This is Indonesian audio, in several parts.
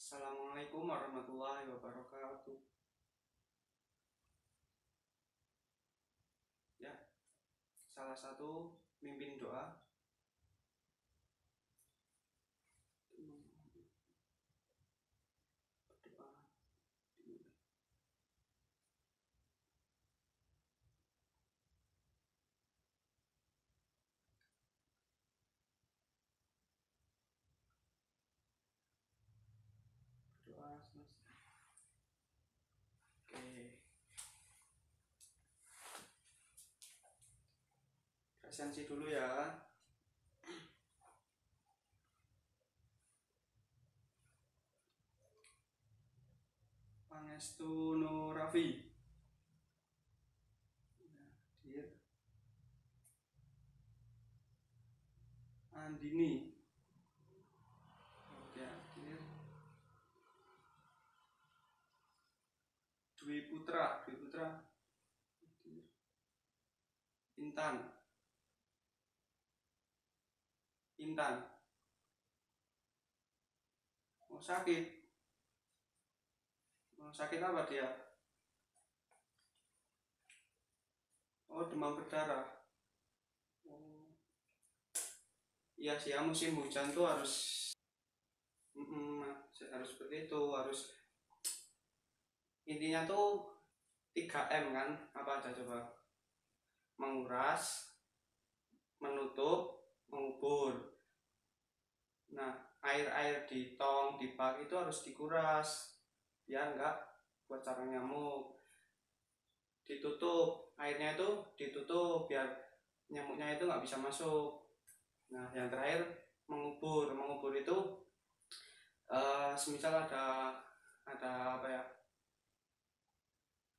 Assalamualaikum warahmatullahi wabarakatuh. Ya, salah satu mimpin doa. Berdoa. Berdoa semesta. Oke, presensi dulu ya. Pangestu No Raffi. Hadir. Andini. Oke, hadir. Dwi Putra. Hadir. Intan. Oh, sakit. Oh, sakit apa dia? Oh, demam berdarah. Oh, iya sih ya, musim hujan tuh harus harus seperti itu, harus intinya tuh 3M kan, apa aja coba? Menguras, menutup, mengubur. Nah, air-air di tong, di bak itu harus dikuras biar enggak buat sarang nyamuk. Ditutup, airnya itu ditutup biar nyamuknya itu nggak bisa masuk. Nah, yang terakhir mengubur. Mengubur itu semisal ada apa ya,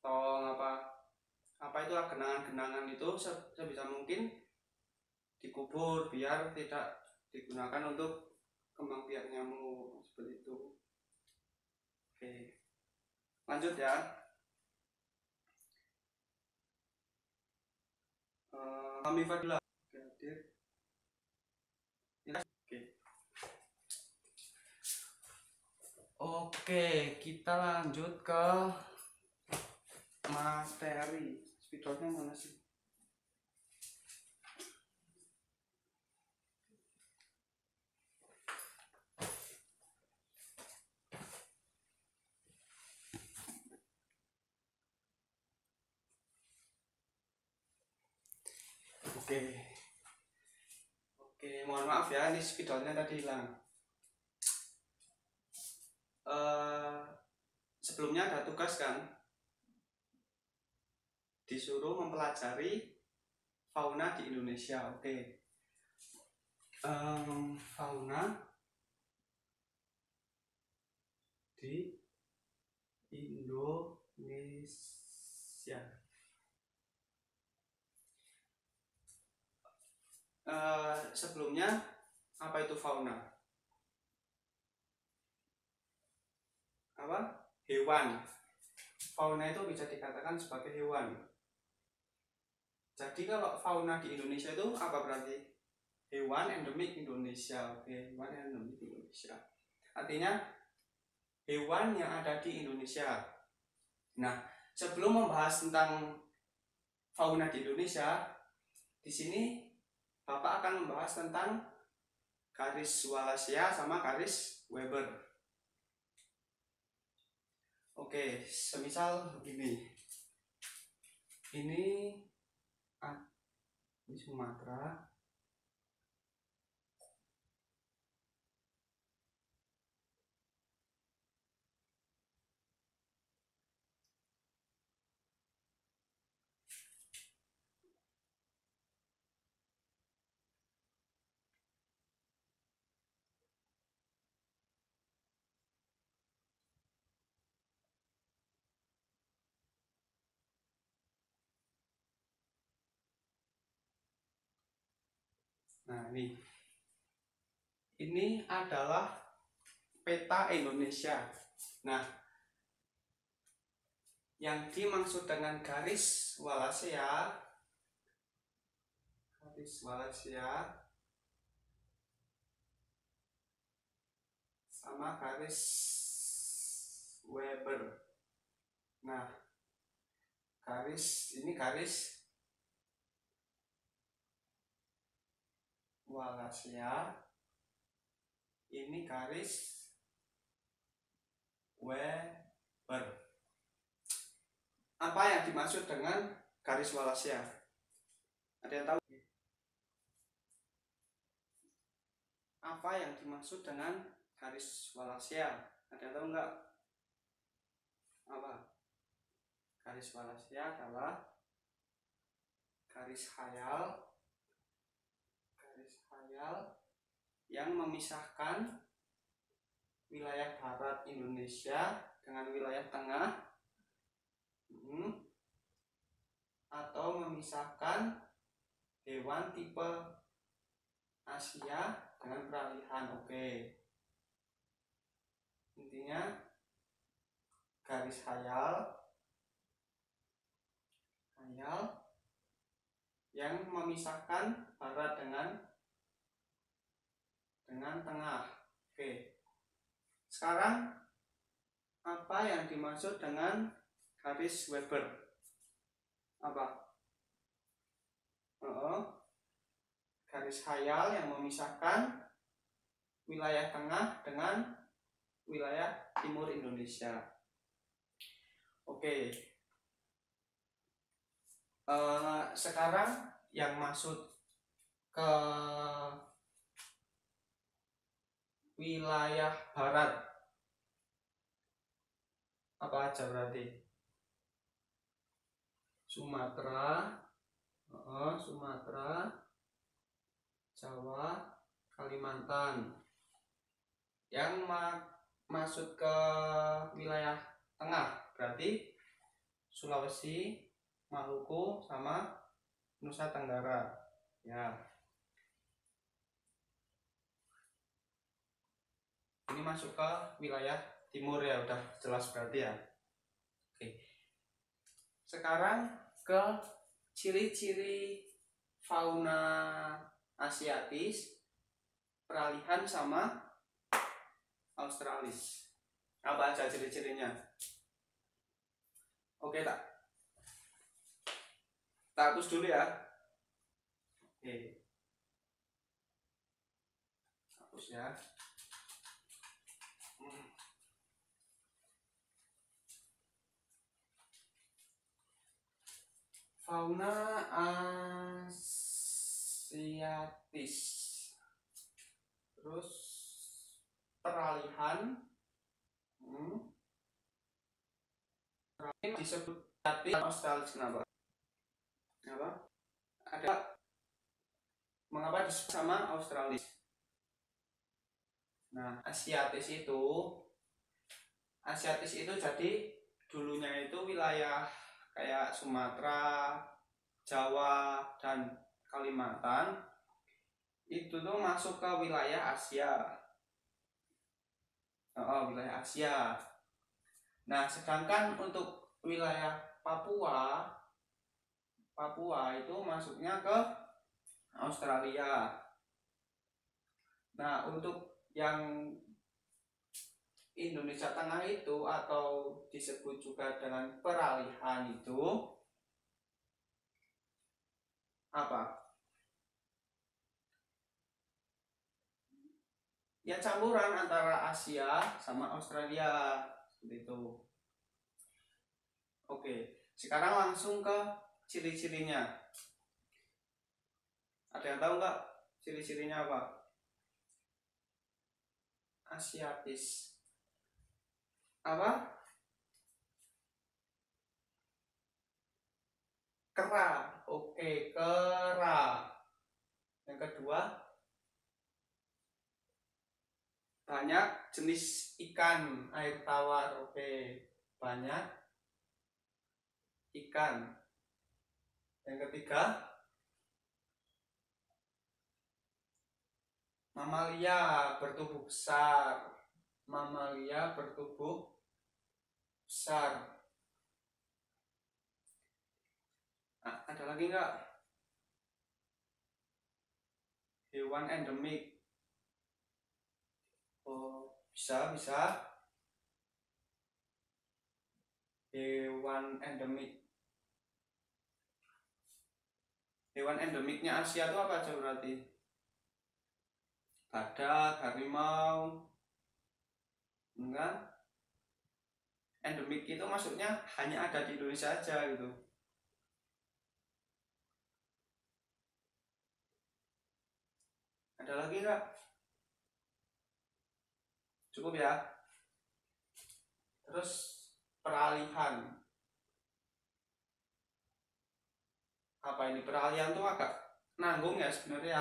tong apa itu genangan-genangan itu sebisa mungkin dikubur biar tidak digunakan untuk kembang biak nyamuk seperti itu. Oke, lanjut ya. Kami Fadila hadir. Oke, kita lanjut ke materi. Spidolnya mana sih? Oke, mohon maaf ya, ini spidolnya tadi hilang. Sebelumnya ada tugas kan, disuruh mempelajari fauna di Indonesia. Oke, fauna di Indonesia. Sebelumnya apa itu fauna? Apa? Hewan. Fauna itu bisa dikatakan sebagai hewan. Jadi kalau fauna di Indonesia itu apa berarti? Hewan endemik Indonesia. Oke, hewan endemik Indonesia. Artinya hewan yang ada di Indonesia. Nah, sebelum membahas tentang fauna di Indonesia, di sini Bapak akan membahas tentang garis Wallacea sama garis Weber. Oke, semisal begini. Ini Sumatera. Nah, ini adalah peta Indonesia. Nah, yang dimaksud dengan garis Wallacea sama garis Weber. Nah, ini garis Wallacea, ini garis Weber. Apa yang dimaksud dengan garis Wallacea? Ada yang tahu? Apa yang dimaksud dengan garis Wallacea? Ada yang tahu nggak? Apa? Garis Wallacea adalah garis khayal yang memisahkan wilayah barat Indonesia dengan wilayah tengah, atau memisahkan hewan tipe Asia dengan peralihan. Oke. Intinya garis khayal yang memisahkan barat dengan tengah. Oke. Sekarang apa yang dimaksud dengan garis Weber? Apa? Garis khayal yang memisahkan wilayah tengah dengan wilayah timur Indonesia. Oke. Sekarang yang masuk ke wilayah barat apa aja berarti? Sumatera, Jawa, Kalimantan. Yang masuk ke wilayah tengah berarti Sulawesi, Maluku, sama Nusa Tenggara. Ya. Ini masuk ke wilayah timur ya, udah jelas berarti ya. Oke. Sekarang ke ciri-ciri fauna Asiatis peralihan sama Australis. Apa aja ciri-cirinya? Oke, tak hapus dulu ya. Oke. Hapus ya. Fauna Asiatis. Terus peralihan ini disebut Australis. Kenapa? Mengapa disebut sama Australis? Nah, Asiatis itu jadi dulunya itu wilayah kayak Sumatera, Jawa, dan Kalimantan itu tuh masuk ke wilayah Asia. Wilayah Asia. Nah, sedangkan untuk wilayah Papua itu masuknya ke Australia. Nah, untuk yang Indonesia Tengah itu atau disebut juga dengan peralihan itu apa? Ya campuran antara Asia sama Australia seperti itu. Oke, sekarang langsung ke ciri-cirinya. Ada yang tahu nggak ciri-cirinya apa? Asiatis. Apa? Kera. Oke, kera. Yang kedua, banyak jenis ikan air tawar. Oke, banyak ikan. Yang ketiga, mamalia bertubuh besar. Nah, ada lagi nggak? Hewan endemik. Oh, bisa. hewan endemik. Hewan endemiknya Asia itu apa aja berarti? Badak, harimau, enggak? Endemik itu maksudnya hanya ada di Indonesia aja gitu. Ada lagi nggak? Cukup ya. Terus peralihan. Apa ini peralihan tuh agak nanggung ya sebenarnya.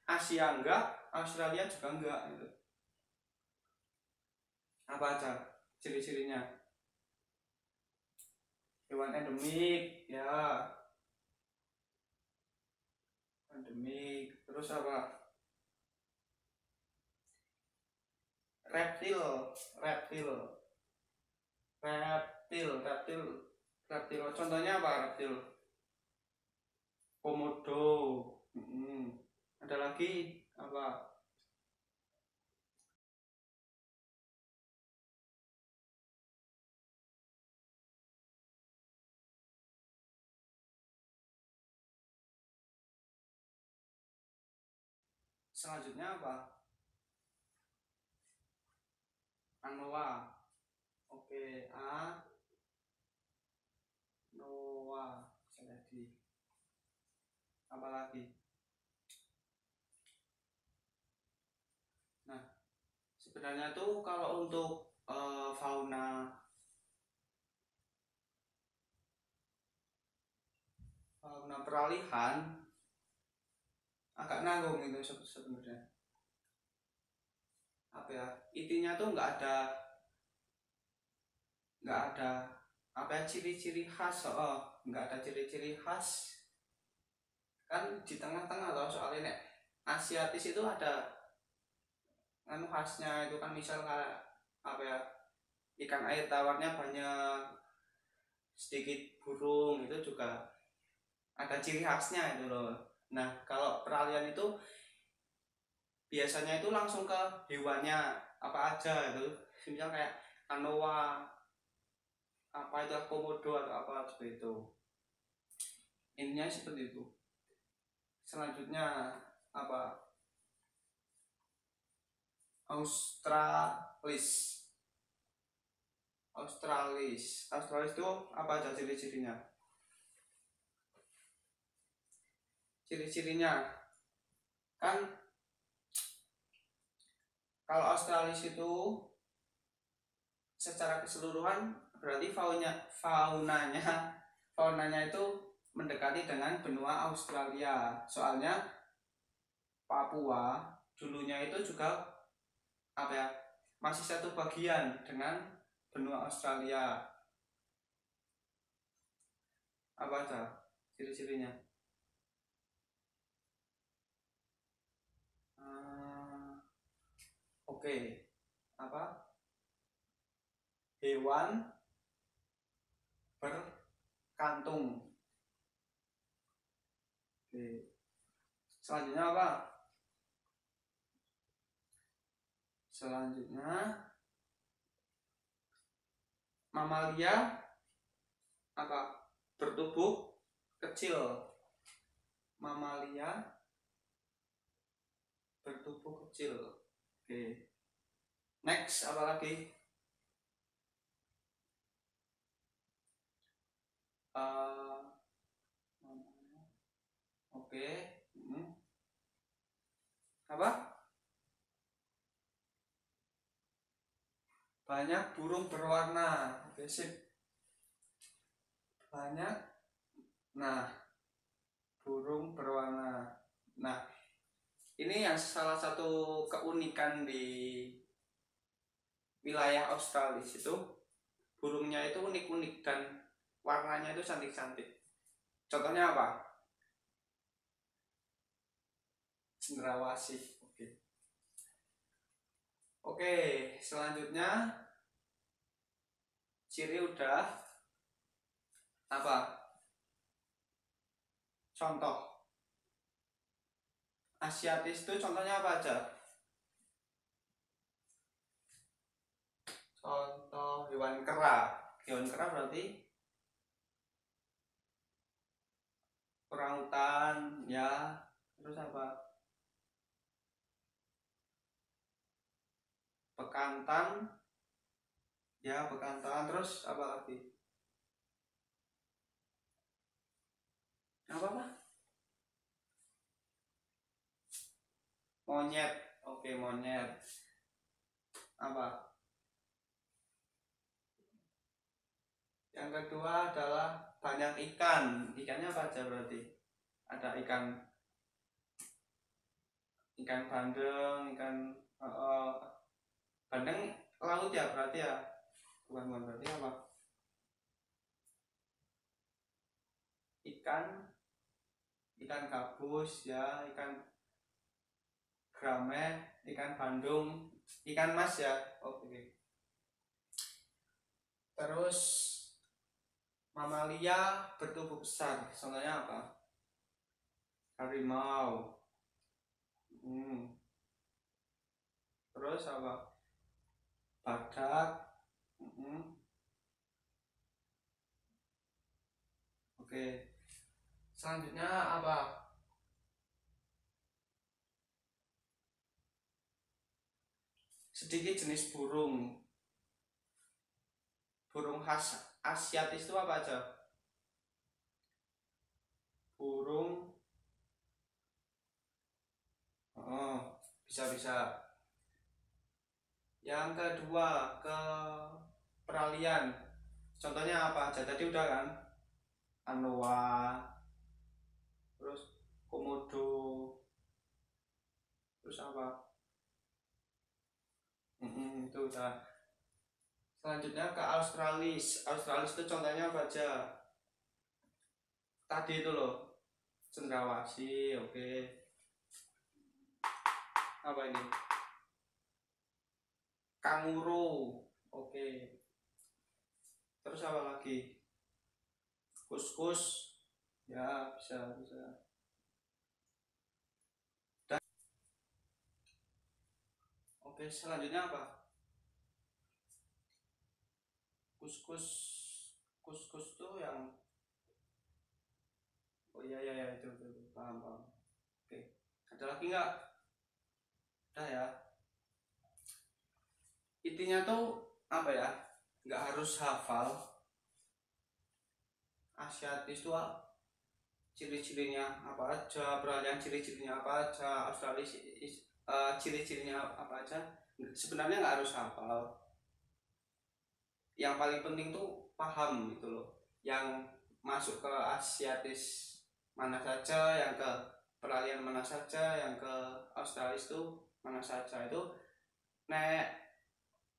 Asia enggak, Australia juga enggak gitu. Apa aja ciri-cirinya? Hewan endemik ya, endemik. Terus apa? Reptil, reptil, reptil. Contohnya apa reptil? Komodo. Ada lagi apa? Selanjutnya apa? Anoa. Oke, Noah. Jadi apa lagi? Nah, sebenarnya tuh kalau untuk fauna peralihan agak nanggung itu sebenarnya. Apa ya? Intinya tuh nggak ada apa ya, ciri-ciri khas. Nggak ada ciri-ciri khas kan di tengah-tengah loh, soalnya nek Asiatis itu ada anu khasnya itu kan, misal kayak apa ya, ikan air tawarnya banyak, sedikit burung itu juga ada ciri khasnya itu loh. Nah kalau peralihan itu biasanya itu langsung ke hewannya apa aja itu, misal kayak anoa, apa itu komodo atau apa seperti itu, intinya seperti itu. Selanjutnya apa? Australis. Australis itu apa aja ciri-cirinya? Ciri-cirinya kan kalau Australis itu secara keseluruhan berarti faunanya itu mendekati dengan benua Australia. Soalnya Papua dulunya itu juga apa ya, masih satu bagian dengan benua Australia. Apa aja ciri-cirinya? Oke, apa? Hewan berkantung. Oke. Selanjutnya apa? Selanjutnya mamalia apa? Bertubuh kecil. Mamalia bertubuh kecil. Oke. Next apa lagi? Oke. Apa? Banyak burung berwarna. Oke, sip. Banyak. Nah, burung berwarna. Nah, ini yang salah satu keunikan di wilayah Australia itu, burungnya itu unik-unik dan warnanya itu cantik-cantik. Contohnya apa? Cendrawasih. Oke. Oke, selanjutnya ciri udah. Apa? Contoh. Asiatis itu contohnya apa aja? Contoh hewan kera. hewan kera berarti orangutan ya. Terus apa? Bekantan ya, bekantan. Terus apa lagi? Apa? Monyet. Oke, monyet. Apa? Yang kedua adalah banyak ikan. Ikannya apa aja berarti? Ada ikan bandeng, bandeng laut ya berarti ya. Bukan berarti apa? Ikan gabus ya, ikan grame, ikan bandung, ikan mas ya. Oke. Terus mamalia bertubuh besar, contohnya apa? Harimau. Terus apa? Badak. Oke. Selanjutnya apa? Sedikit jenis burung. Burung khas Asiatis itu apa aja? Burung. Oh, bisa. Yang kedua, ke peralihan. Contohnya apa aja? Tadi udah kan? Anoa, terus komodo, terus apa? Itu udah. Selanjutnya ke Australis. Australis itu contohnya apa aja? Tadi itu loh, cendrawasih. Oke. Apa ini? Kanguru. Oke. Terus apa lagi? Kuskus. Ya, bisa. Oke, selanjutnya apa? Kuskus. Kuskus tuh yang, oh iya itu paham. Oke. Ada lagi nggak? Udah ya. Intinya tuh apa ya? Nggak harus hafal. Asiatis tuh ciri-cirinya apa aja, peralihan ciri-cirinya apa aja, Australia ciri-cirinya apa aja. Sebenarnya nggak harus hafal. Yang paling penting tuh paham gitu loh. Yang masuk ke Asiatis mana saja, yang ke peralihan mana saja, yang ke Australia itu mana saja. Itu nek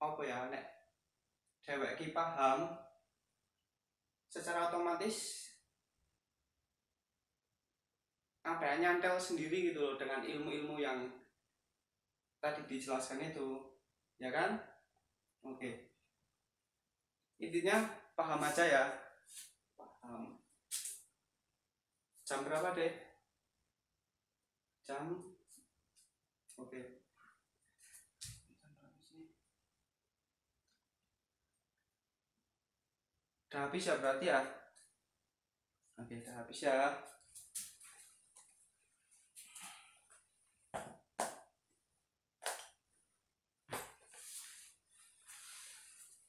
apa ya, nek dewek ki paham, secara otomatis apa ya, nyantel sendiri gitu loh dengan ilmu-ilmu yang tadi dijelaskan itu, ya kan? Oke, intinya paham aja ya. Paham. Jam berapa deh? Oke. Udah habis ya berarti ya. Oke, udah habis ya.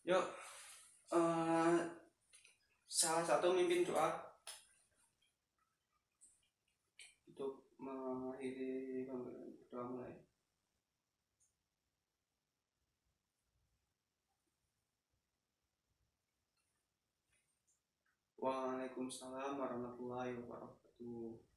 Yuk, salah satu mimpin doa untuk mengakhiri doa mulai. Waalaikumsalam warahmatullahi wabarakatuh.